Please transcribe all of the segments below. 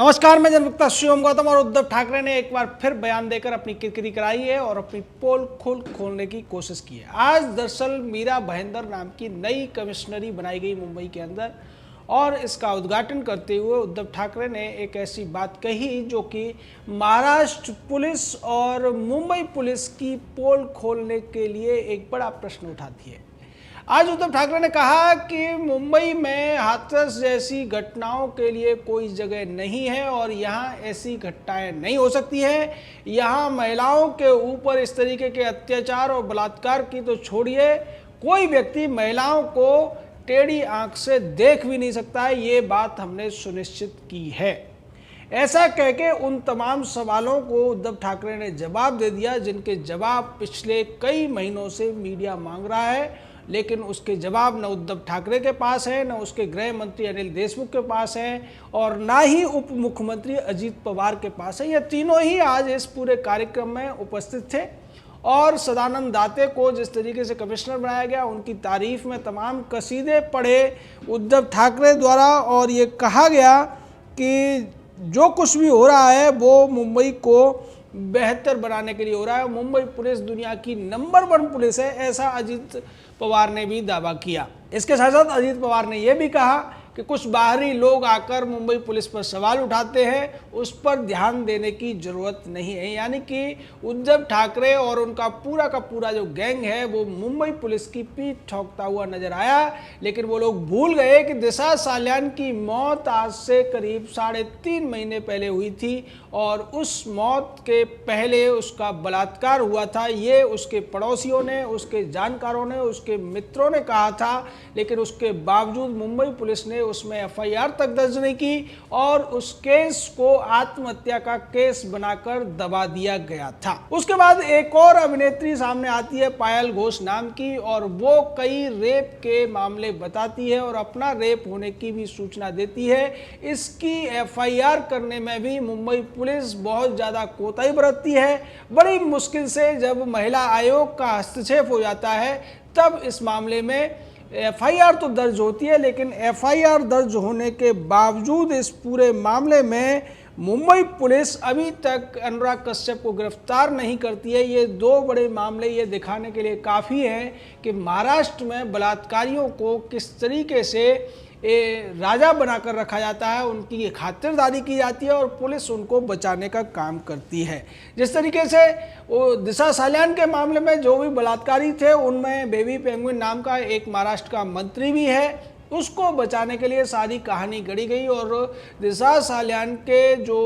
नमस्कार, मैं जनवक्ता शिवम गौतम। और उद्धव ठाकरे ने एक बार फिर बयान देकर अपनी किरकिरी कराई है और अपनी पोल खोलने की कोशिश की है। आज दरअसल मीरा भाईंदर नाम की नई कमिश्नरी बनाई गई मुंबई के अंदर, और इसका उद्घाटन करते हुए उद्धव ठाकरे ने एक ऐसी बात कही जो कि महाराष्ट्र पुलिस और मुंबई पुलिस की पोल खोलने के लिए एक बड़ा प्रश्न उठाती है। आज उद्धव ठाकरे ने कहा कि मुंबई में हाथरस जैसी घटनाओं के लिए कोई जगह नहीं है और यहाँ ऐसी घटनाएं नहीं हो सकती हैं। यहाँ महिलाओं के ऊपर इस तरीके के अत्याचार और बलात्कार की तो छोड़िए, कोई व्यक्ति महिलाओं को टेढ़ी आंख से देख भी नहीं सकता है। ये बात हमने सुनिश्चित की है। ऐसा कह के उन तमाम सवालों को उद्धव ठाकरे ने जवाब दे दिया जिनके जवाब पिछले कई महीनों से मीडिया मांग रहा है, लेकिन उसके जवाब न उद्धव ठाकरे के पास है, न उसके गृह मंत्री अनिल देशमुख के पास है, और ना ही उप मुख्यमंत्री अजीत पवार के पास है। ये तीनों ही आज इस पूरे कार्यक्रम में उपस्थित थे और सदानंद दाते को जिस तरीके से कमिश्नर बनाया गया, उनकी तारीफ में तमाम कसीदे पढ़े उद्धव ठाकरे द्वारा, और ये कहा गया कि जो कुछ भी हो रहा है वो मुंबई को बेहतर बनाने के लिए हो रहा है। मुंबई पुलिस दुनिया की नंबर 1 पुलिस है, ऐसा अजीत पवार ने भी दावा किया। इसके साथ साथ अजीत पवार ने यह भी कहा कि कुछ बाहरी लोग आकर मुंबई पुलिस पर सवाल उठाते हैं, उस पर ध्यान देने की जरूरत नहीं है। यानी कि उद्धव ठाकरे और उनका पूरा का पूरा जो गैंग है वो मुंबई पुलिस की पीठ ठोकता हुआ नजर आया, लेकिन वो लोग भूल गए कि दिशा साल्यान की मौत आज से करीब 3.5 महीने पहले हुई थी, और उस मौत के पहले उसका बलात्कार हुआ था। ये उसके पड़ोसियों ने, उसके जानकारों ने, उसके मित्रों ने कहा था, लेकिन उसके बावजूद मुंबई पुलिस ने उसमें एफआईआर तक दर्ज नहीं की और उस केस को आत्महत्या का केस बनाकर दबा दिया गया था। उसके बाद एक और अभिनेत्री सामने आती है, पायल घोष नाम की, और वो कई रेप के मामले बताती है और अपना रेप होने की भी सूचना देती है। इसकी एफआईआर करने में भी मुंबई पुलिस बहुत ज्यादा कोताही बरतती है। बड़ी मुश्किल से जब महिला आयोग का हस्तक्षेप हो जाता है तब इस मामले में एफआईआर तो दर्ज होती है, लेकिन एफआईआर दर्ज होने के बावजूद इस पूरे मामले में मुंबई पुलिस अभी तक अनुराग कश्यप को गिरफ्तार नहीं करती है। ये 2 बड़े मामले ये दिखाने के लिए काफ़ी हैं कि महाराष्ट्र में बलात्कारियों को किस तरीके से राजा बनाकर रखा जाता है, उनकी खातिरदारी की जाती है और पुलिस उनको बचाने का काम करती है। जिस तरीके से वो दिशा साल्यान के मामले में जो भी बलात्कारी थे उनमें बेबी पेंगुइन नाम का एक महाराष्ट्र का मंत्री भी है, उसको बचाने के लिए सारी कहानी गढ़ी गई और दिशा साल्यान के जो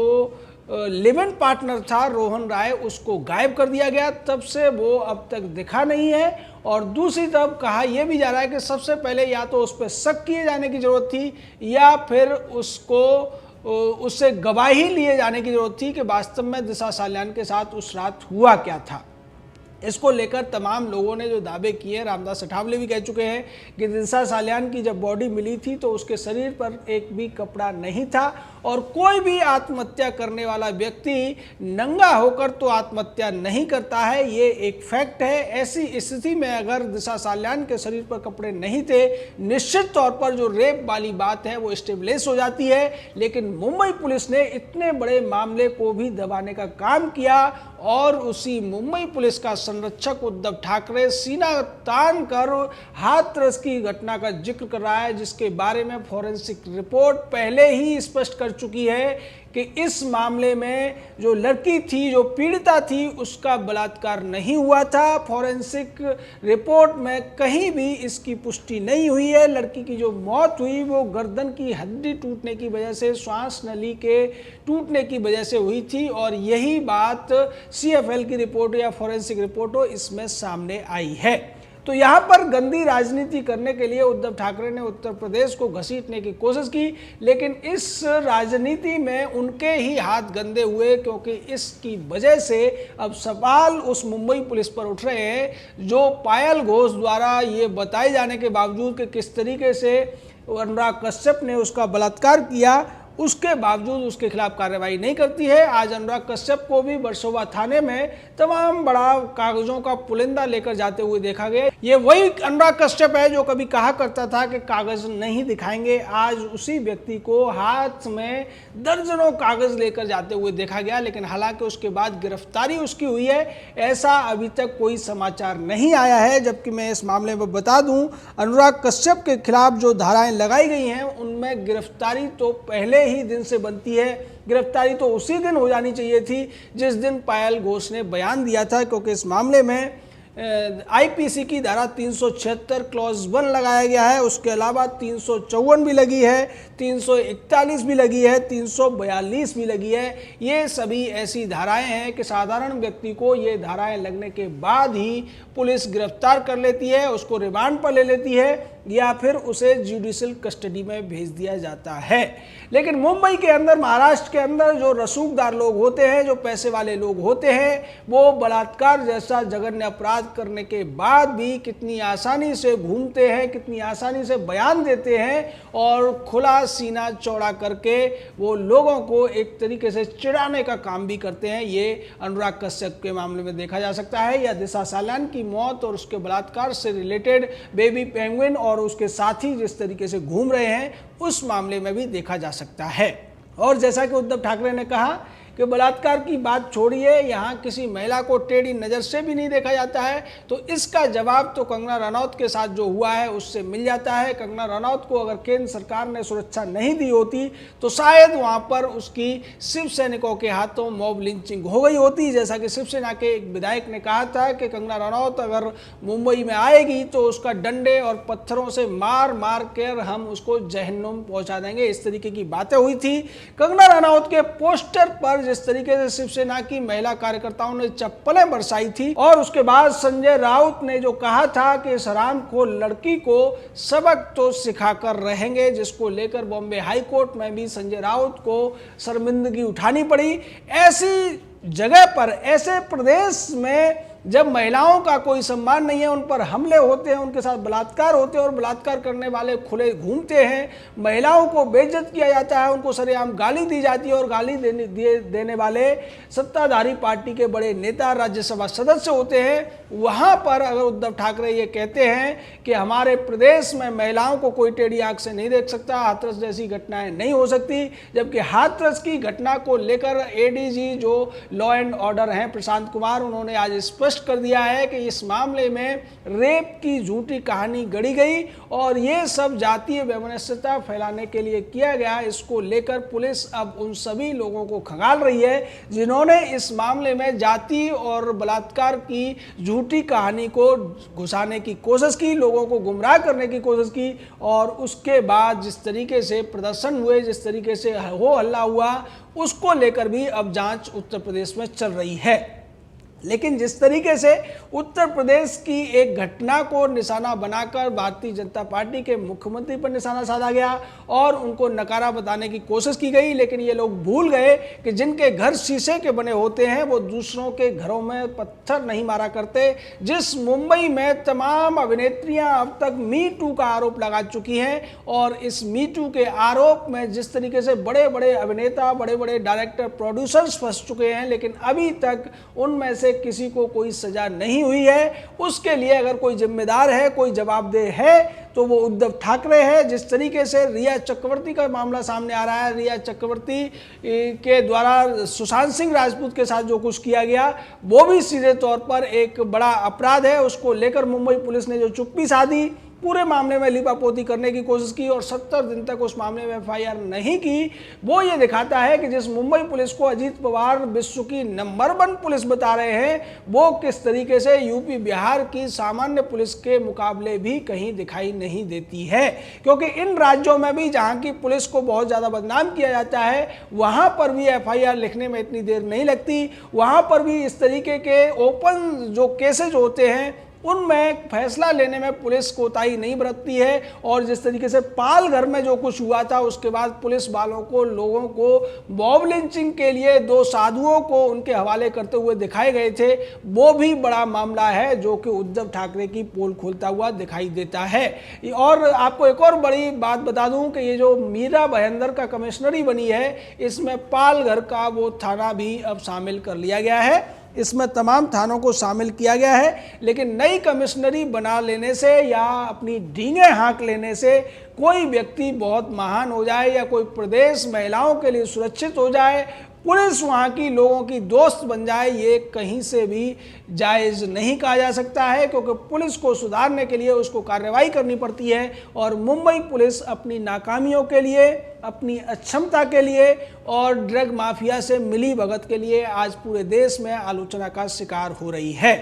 लिव इन पार्टनर था रोहन राय, उसको गायब कर दिया गया। तब से वो अब तक दिखा नहीं है। और दूसरी तरफ कहा यह भी जा रहा है कि सबसे पहले या तो उस पर शक किए जाने की जरूरत थी या फिर उससे गवाही लिए जाने की जरूरत थी कि वास्तव में दिशा साल्यान के साथ उस रात हुआ क्या था। इसको लेकर तमाम लोगों ने जो दावे किए, रामदास अठावले भी कह चुके हैं कि दिशा साल्यान की जब बॉडी मिली थी तो उसके शरीर पर एक भी कपड़ा नहीं था, और कोई भी आत्महत्या करने वाला व्यक्ति नंगा होकर तो आत्महत्या नहीं करता है, ये एक फैक्ट है। ऐसी स्थिति में अगर दिशा साल्यान के शरीर पर कपड़े नहीं थे, निश्चित तौर पर जो रेप वाली बात है वो स्टेबलिश हो जाती है। लेकिन मुंबई पुलिस ने इतने बड़े मामले को भी दबाने का काम किया, और उसी मुंबई पुलिस का संरक्षक उद्धव ठाकरे सीना तान कर हाथरस की घटना का जिक्र कर रहा है, जिसके बारे में फॉरेंसिक रिपोर्ट पहले ही स्पष्ट कर चुकी है कि इस मामले में जो लड़की थी, जो पीड़िता थी, उसका बलात्कार नहीं हुआ था। फॉरेंसिक रिपोर्ट में कहीं भी इसकी पुष्टि नहीं हुई है। लड़की की जो मौत हुई वो गर्दन की हड्डी टूटने की वजह से, श्वास नली के टूटने की वजह से हुई थी, और यही बात सीएफएल की रिपोर्ट या फॉरेंसिक रिपोर्ट हो इसमें सामने आई है। तो यहाँ पर गंदी राजनीति करने के लिए उद्धव ठाकरे ने उत्तर प्रदेश को घसीटने की कोशिश की, लेकिन इस राजनीति में उनके ही हाथ गंदे हुए, क्योंकि इसकी वजह से अब सवाल उस मुंबई पुलिस पर उठ रहे हैं जो पायल घोष द्वारा ये बताए जाने के बावजूद कि किस तरीके से अनुराग कश्यप ने उसका बलात्कार किया, उसके बावजूद उसके खिलाफ कार्रवाई नहीं करती है। आज अनुराग कश्यप को भी वर्सोवा थाने में तमाम बड़ा कागजों का पुलिंदा लेकर जाते हुए देखा गया। ये वही अनुराग कश्यप है जो कभी कहा करता था कि कागज नहीं दिखाएंगे। आज उसी व्यक्ति को हाथ में दर्जनों कागज लेकर जाते हुए देखा गया, लेकिन हालांकि उसके बाद गिरफ्तारी उसकी हुई है, ऐसा अभी तक कोई समाचार नहीं आया है। जबकि मैं इस मामले में बता दूं, अनुराग कश्यप के खिलाफ जो धाराएं लगाई गई हैं उनमें गिरफ्तारी तो पहले ही दिन से बनती है। गिरफ्तारी तो उसी दिन हो जानी चाहिए थी जिस दिन पायल घोष ने बयान दिया था, क्योंकि इस मामले में आईपीसी की धारा 376 क्लॉज 1 लगाया गया है। उसके अलावा 354 भी लगी है, 341 भी लगी है, 342 भी लगी है। ये सभी ऐसी धाराएं हैं कि साधारण व्यक्ति को ये धाराएं लगने के बाद ही पुलिस गिरफ्तार कर लेती है, उसको रिमांड पर ले लेती है या फिर उसे जुडिशियल कस्टडी में भेज दिया जाता है। लेकिन मुंबई के अंदर, महाराष्ट्र के अंदर जो रसूखदार लोग होते हैं, जो पैसे वाले लोग होते हैं, वो बलात्कार जैसा जघन्य अपराध करने के बाद भी कितनी आसानी से घूमते हैं, कितनी आसानी से बयान देते हैं और खुला सीना चौड़ा करके वो लोगों को एक तरीके से चिढ़ाने का काम भी करते हैं। ये अनुराग कश्यप के मामले में देखा जा सकता है, या दिशा साल्यान की मौत और उसके बलात्कार से रिलेटेड बेबी पेंगुइन और उसके साथी जिस तरीके से घूम रहे हैं, उस मामले में भी देखा जा सकता है। और जैसा कि उद्धव ठाकरे ने कहा कि बलात्कार की बात छोड़िए, यहाँ किसी महिला को टेढ़ी नज़र से भी नहीं देखा जाता है, तो इसका जवाब तो कंगना रनौत के साथ जो हुआ है उससे मिल जाता है। कंगना रनौत को अगर केंद्र सरकार ने सुरक्षा नहीं दी होती तो शायद वहाँ पर उसकी शिव सैनिकों के हाथों मॉब लिंचिंग हो गई होती। जैसा कि शिवसेना के एक विधायक ने कहा था कि कंगना रनौत अगर मुंबई में आएगी तो उसका डंडे और पत्थरों से मार मार कर हम उसको जहन्नुम पहुँचा देंगे। इस तरीके की बातें हुई थी। कंगना रनौत के पोस्टर पर जिस तरीके से शिवसेना की महिला कार्यकर्ताओं ने चप्पलें बरसाई थी, और उसके बाद संजय राउत ने जो कहा था कि इस हरामखोर लड़की को सबक तो सिखाकर रहेंगे, जिसको लेकर बॉम्बे हाई कोर्ट में भी संजय राउत को शर्मिंदगी उठानी पड़ी। ऐसी जगह पर, ऐसे प्रदेश में जब महिलाओं का कोई सम्मान नहीं है, उन पर हमले होते हैं, उनके साथ बलात्कार होते हैं और बलात्कार करने वाले खुले घूमते हैं, महिलाओं को बेइज्जत किया जाता है, उनको सरेआम गाली दी जाती है और गाली देने वाले सत्ताधारी पार्टी के बड़े नेता राज्यसभा सदस्य होते हैं, वहाँ पर अगर उद्धव ठाकरे ये कहते हैं कि हमारे प्रदेश में महिलाओं को कोई टेढ़ी आंख से नहीं देख सकता, हाथरस जैसी घटनाएं नहीं हो सकती, जबकि हाथरस की घटना को लेकर एडीजी जो लॉ एंड ऑर्डर हैं प्रशांत कुमार, उन्होंने आज स्पष्ट कर दिया है कि इस मामले में रेप की झूठी कहानी गढ़ी गई और ये सब जातीय वैमनस्यता फैलाने के लिए किया गया। इसको लेकर पुलिस अब उन सभी लोगों को खंगाल रही है जिन्होंने इस मामले में जाति और बलात्कार की झूठी कहानी को घुसाने की कोशिश की, लोगों को गुमराह करने की कोशिश की, और उसके बाद जिस तरीके से प्रदर्शन हुए, जिस तरीके से हो हल्ला हुआ, उसको लेकर भी अब जांच उत्तर प्रदेश में चल रही है। लेकिन जिस तरीके से उत्तर प्रदेश की एक घटना को निशाना बनाकर भारतीय जनता पार्टी के मुख्यमंत्री पर निशाना साधा गया और उनको नकारा बताने की कोशिश की गई, लेकिन ये लोग भूल गए कि जिनके घर शीशे के बने होते हैं वो दूसरों के घरों में पत्थर नहीं मारा करते। जिस मुंबई में तमाम अभिनेत्रियां अब तक मी टू का आरोप लगा चुकी हैं और इस मी टू के आरोप में जिस तरीके से बड़े बड़े अभिनेता, बड़े बड़े डायरेक्टर, प्रोड्यूसर्स फंस चुके हैं, लेकिन अभी तक उनमें से किसी को कोई सजा नहीं हुई है। उसके लिए अगर कोई जिम्मेदार है, कोई जवाबदेह है तो वो उद्धव ठाकरे है। जिस तरीके से रिया चक्रवर्ती का मामला सामने आ रहा है, रिया चक्रवर्ती के द्वारा सुशांत सिंह राजपूत के साथ जो कुछ किया गया वो भी सीधे तौर पर एक बड़ा अपराध है। उसको लेकर मुंबई पुलिस ने जो चुप्पी साधी, पूरे मामले में लिपापोती करने की कोशिश की और 70 दिन तक उस मामले में एफआईआर नहीं की, वो ये दिखाता है कि जिस मुंबई पुलिस को अजीत पवार विश्व की नंबर 1 पुलिस बता रहे हैं, वो किस तरीके से यूपी बिहार की सामान्य पुलिस के मुकाबले भी कहीं दिखाई नहीं देती है। क्योंकि इन राज्यों में भी जहाँ की पुलिस को बहुत ज़्यादा बदनाम किया जाता है, वहाँ पर भी एफआईआर लिखने में इतनी देर नहीं लगती, वहाँ पर भी इस तरीके के ओपन जो केसेज होते हैं उनमें फैसला लेने में पुलिस कोताही नहीं बरतती है। और जिस तरीके से पालघर में जो कुछ हुआ था उसके बाद पुलिस वालों को, लोगों को मॉब लिंचिंग के लिए 2 साधुओं को उनके हवाले करते हुए दिखाए गए थे, वो भी बड़ा मामला है जो कि उद्धव ठाकरे की पोल खोलता हुआ दिखाई देता है। और आपको एक और बड़ी बात बता दूं कि ये जो मीरा भाईंदर का कमिश्नरी बनी है, इसमें पालघर का वो थाना भी अब शामिल कर लिया गया है। इसमें तमाम थानों को शामिल किया गया है। लेकिन नई कमिश्नरी बना लेने से या अपनी डींगे हाँक लेने से कोई व्यक्ति बहुत महान हो जाए या कोई प्रदेश महिलाओं के लिए सुरक्षित हो जाए, पुलिस वहाँ की लोगों की दोस्त बन जाए, ये कहीं से भी जायज़ नहीं कहा जा सकता है। क्योंकि पुलिस को सुधारने के लिए उसको कार्रवाई करनी पड़ती है। और मुंबई पुलिस अपनी नाकामियों के लिए, अपनी अक्षमता के लिए और ड्रग माफिया से मिली भगत के लिए आज पूरे देश में आलोचना का शिकार हो रही है।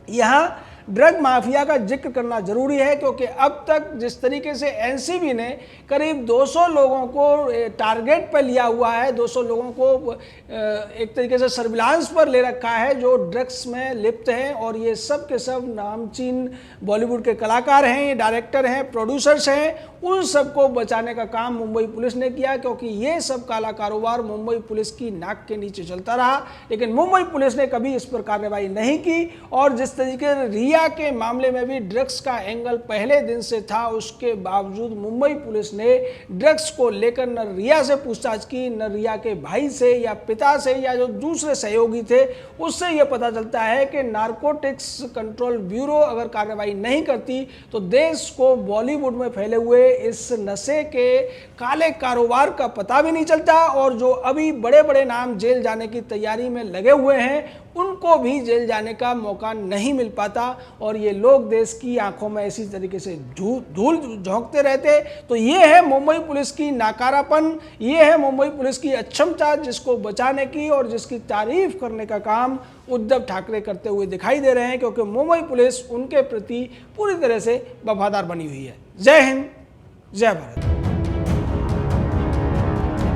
यहाँ ड्रग माफिया का जिक्र करना जरूरी है क्योंकि अब तक जिस तरीके से एनसीबी ने करीब 200 लोगों को टारगेट पर लिया हुआ है, 200 लोगों को एक तरीके से सर्विलांस पर ले रखा है जो ड्रग्स में लिप्त हैं। और ये सब के सब नामचीन बॉलीवुड के कलाकार हैं, डायरेक्टर हैं, प्रोड्यूसर्स हैं। उन सबको बचाने का काम मुंबई पुलिस ने किया क्योंकि ये सब काला कारोबार मुंबई पुलिस की नाक के नीचे चलता रहा। लेकिन मुंबई पुलिस ने कभी इस पर कार्रवाई नहीं की। और जिस तरीके से रिया के मामले में भी ड्रग्स का एंगल पहले दिन से था, उसके बावजूद मुंबई पुलिस ने ड्रग्स को लेकर न रिया से पूछताछ की, न रिया के भाई से या पिता से या जो दूसरे सहयोगी थे उससे यह पता चलता है कि नारकोटिक्स कंट्रोल ब्यूरो अगर कार्रवाई नहीं करती तो देश को बॉलीवुड में फैले हुए इस नशे के काले कारोबार का पता भी नहीं चलता। और जो अभी बड़े बड़े नाम जेल जाने की तैयारी में लगे हुए हैं उनको भी जेल जाने का मौका नहीं मिल पाता। और ये लोग देश की आंखों में इसी तरीके से धूल झोंकते रहते। तो ये है मुंबई पुलिस की नाकारापन, ये है मुंबई पुलिस की अक्षमता, जिसको बचाने की और जिसकी तारीफ करने का काम उद्धव ठाकरे करते हुए दिखाई दे रहे हैं। क्योंकि मुंबई पुलिस उनके प्रति पूरी तरह से वफादार बनी हुई है। जय हिंद, जय भारत।